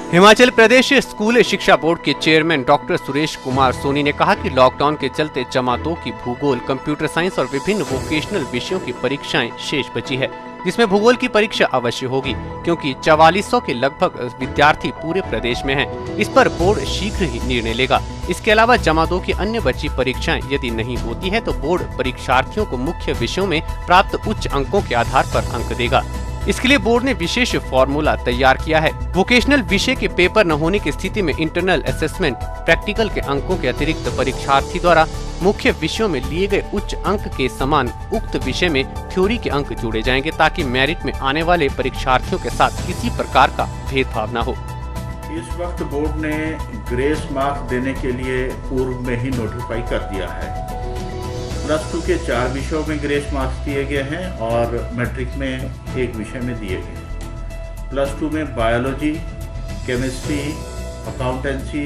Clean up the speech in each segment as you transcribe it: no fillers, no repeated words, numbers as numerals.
Himachal Pradesh school शिक्षा board के chairman doctor Suresh Kumar Soni ने कहा कि लॉकडाउन के चलते जमातों की भूगोल, कंप्यूटर साइंस और विभिन्न वोकेशनल विषयों की परीक्षाएं शेष बची है, जिसमें भूगोल की परीक्षा अवश्य होगी क्योंकि 4400 के लगभग विद्यार्थी पूरे प्रदेश में हैं। इस पर बोर्ड शीघ्र ही निर्णय लेगा। इसके अलावा जमातों की अन्य बची परीक्षाएं यदि नहीं होती है तो बोर्ड परीक्षार्थियों को मुख्य विषयों में प्राप्त उच्च अंकों के आधार पर अंक देगा। इसके लिए बोर्ड ने विशेष फॉर्मूला तैयार किया है। वोकेशनल विषय के पेपर न होने की स्थिति में इंटरनल असेसमेंट प्रैक्टिकल के अंकों के अतिरिक्त परीक्षार्थी द्वारा मुख्य विषयों में लिए गए उच्च अंक के समान उक्त विषय में थ्योरी के अंक जोड़े जाएंगे ताकि मेरिट में आने वाले परीक्षार्थियों के साथ किसी प्रकार का भेदभाव न हो। इस वक्त बोर्ड ने ग्रेस मार्क्स देने के लिए पूर्व में ही नोटिफाई कर दिया है। +2 के 4 विषयों में ग्रेस मार्क्स दिए गए हैं और मैट्रिक में 1 विषय में दिए गए हैं। +2 में biology, chemistry, accountancy,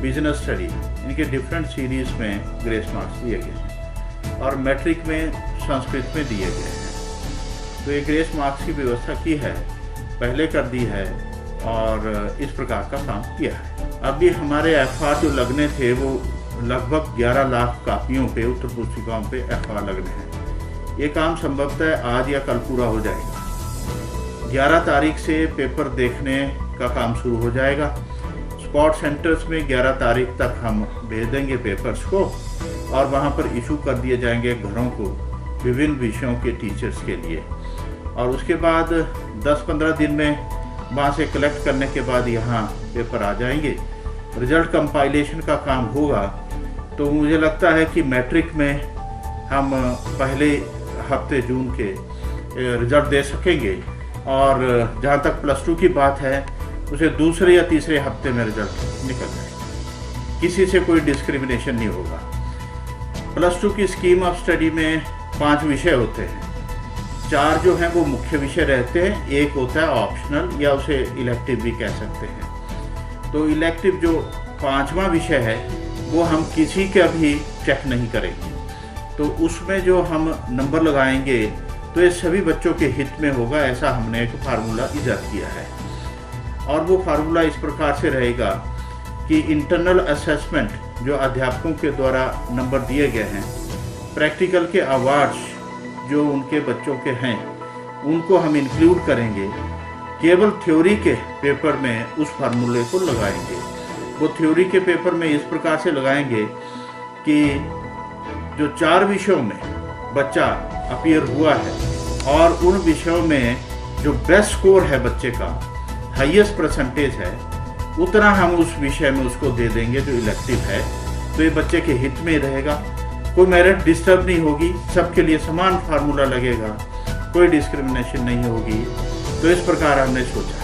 business study, इनके डिफरेंट सीरीज में ग्रेस मार्क्स दिए गए हैं और मैट्रिक में संस्कृत में दिए गए हैं। तो ये ग्रेस मार्क्स की व्यवस्था की है, पहले कर दी है और इस प्रकार का काम किया है। अभी हमारे FR जो लगने थे वो लगभग 11 लाख कापियों पे, उत्तर पुस्तिकाओं पे FR लगने हैं। ये काम संभवतः आज या कल पूरा हो जाएगा। 11 तारीख से पेपर देखने का काम शुरू हो जाएगा। स्पॉट सेंटर्स में 11 तारीख तक हम भेज देंगे पेपर्स को और वहाँ पर इशू कर दिए जाएंगे घरों को विभिन्न विषयों के टीचर्स के लिए। और उसके बाद 10-15 दिन में वहाँ से कलेक्ट करने के बाद यहाँ पेपर आ जाएंगे। रिजल्ट कंपाइलेशन का काम होगा तो मुझे लगता है कि मैट्रिक में हम पहले हफ्ते जून के रिजल्ट दे सकेंगे और जहाँ तक +2 की बात है उसे दूसरे या तीसरे हफ्ते में रिजल्ट निकल जाएगा। किसी से कोई डिस्क्रिमिनेशन नहीं होगा। +2 की स्कीम ऑफ स्टडी में 5 विषय होते हैं। 4 जो हैं वो मुख्य विषय रहते हैं, 1 होता है ऑप्शनल या उसे इलेक्टिव भी कह सकते हैं। तो इलेक्टिव जो 5वां विषय है वो हम किसी का भी चेक नहीं करेंगे, तो उसमें जो हम नंबर लगाएंगे तो ये सभी बच्चों के हित में होगा। ऐसा हमने एक फार्मूला इजाद किया है और वो फार्मूला इस प्रकार से रहेगा कि इंटरनल असेसमेंट जो अध्यापकों के द्वारा नंबर दिए गए हैं, प्रैक्टिकल के अवार्ड्स जो उनके बच्चों के हैं उनको हम इंक्लूड करेंगे। केवल थ्योरी के पेपर में उस फार्मूले को लगाएंगे। वो थ्योरी के पेपर में इस प्रकार से लगाएंगे कि जो 4 विषयों में बच्चा अपीयर हुआ है और उन विषयों में जो बेस्ट स्कोर है बच्चे का, हाईएस्ट परसेंटेज है, उतना हम उस विषय में उसको दे देंगे जो इलेक्टिव है। तो ये बच्चे के हित में रहेगा, कोई मेरिट डिस्टर्ब नहीं होगी, सबके लिए समान फार्मूला लगेगा, कोई डिस्क्रिमिनेशन नहीं होगी। तो इस प्रकार हमने सोचा।